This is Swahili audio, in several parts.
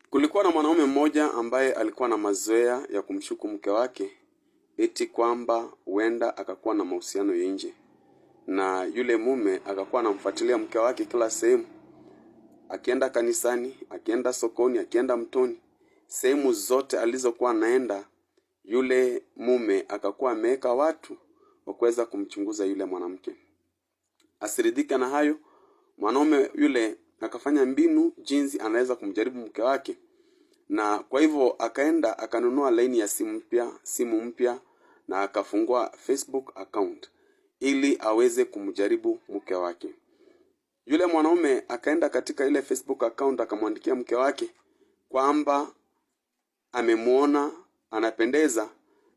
Kulikuwa na mwanaume mmoja ambaye alikuwa na mazoea ya kumshuku mke wake eti kwamba huenda akakuwa na mahusiano ya nje. Na yule mume akakuwa anamfuatilia mke wake kila sehemu. Akienda kanisani, akienda sokoni, akienda mtoni, sehemu zote alizokuwa anaenda, yule mume akakuwa ameweka watu wa kuweza kumchunguza yule mwanamke. Asiridhika na hayo, mwanaume yule akafanya mbinu jinsi anaweza kumjaribu mke wake. Na kwa hivyo akaenda akanunua laini ya simu mpya na akafungua Facebook account ili aweze kumjaribu mke wake. Yule mwanaume akaenda katika ile Facebook account akamwandikia mke wake kwamba amemuona anapendeza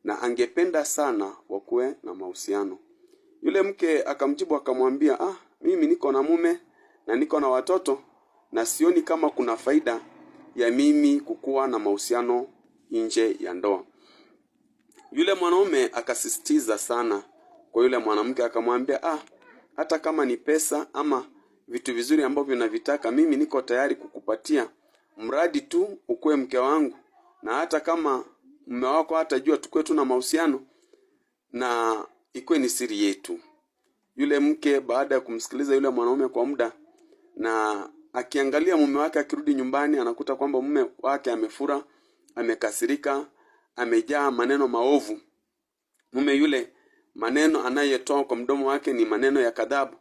na angependa sana wakuwe na mahusiano. Yule mke akamjibu akamwambia, mimi niko na mume na niko na watoto na sioni kama kuna faida ya mimi kukuwa na mahusiano nje ya ndoa. Yule mwanaume akasisitiza sana kwa yule mwanamke akamwambia, hata kama ni pesa ama vitu vizuri ambavyo unavitaka, mimi niko tayari kukupatia, mradi tu ukuwe mke wangu, na hata kama mume wako hatajua tukue tu na mahusiano na ikuwe ni siri yetu. Yule mke baada ya kumsikiliza yule mwanaume kwa muda na akiangalia mume wake akirudi nyumbani anakuta kwamba mume wake amefura, amekasirika, amejaa maneno maovu. Mume yule maneno anayetoa kwa mdomo wake ni maneno ya kadhabu.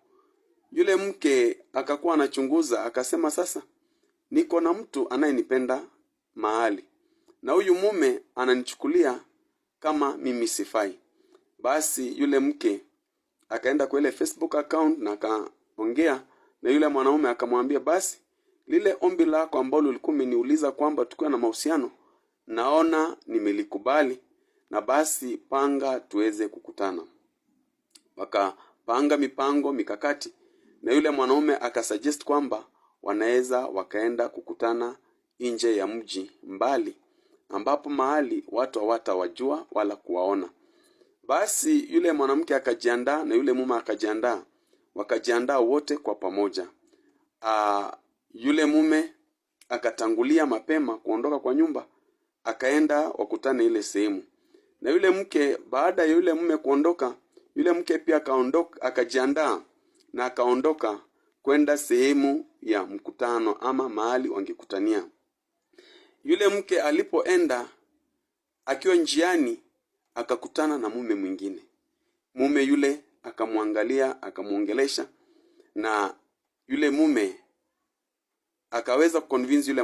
Yule mke akakuwa anachunguza akasema, sasa niko na mtu anayenipenda mahali na huyu mume ananichukulia kama mimi sifai. Basi yule mke akaenda kwa ile Facebook account na akaongea na yule mwanaume akamwambia, basi lile ombi lako ambalo ulikuwa umeniuliza kwamba tukue na mahusiano, naona nimelikubali, na basi panga tuweze kukutana. Wakapanga mipango mikakati na yule mwanaume akasuggest kwamba wanaweza wakaenda kukutana nje ya mji mbali, ambapo mahali watu hawatawajua wala kuwaona. Basi yule mwanamke akajiandaa na yule mume akajiandaa, wakajiandaa wote kwa pamoja. Yule mume akatangulia mapema kuondoka kwa nyumba, akaenda wakutane ile sehemu. Na yule mke baada ya yule mume kuondoka, yule mke pia akaondoka, akajiandaa na akaondoka kwenda sehemu ya mkutano ama mahali wangekutania. Yule mke alipoenda, akiwa njiani akakutana na mume mwingine. Mume yule akamwangalia, akamuongelesha, na yule mume akaweza kuconvince yule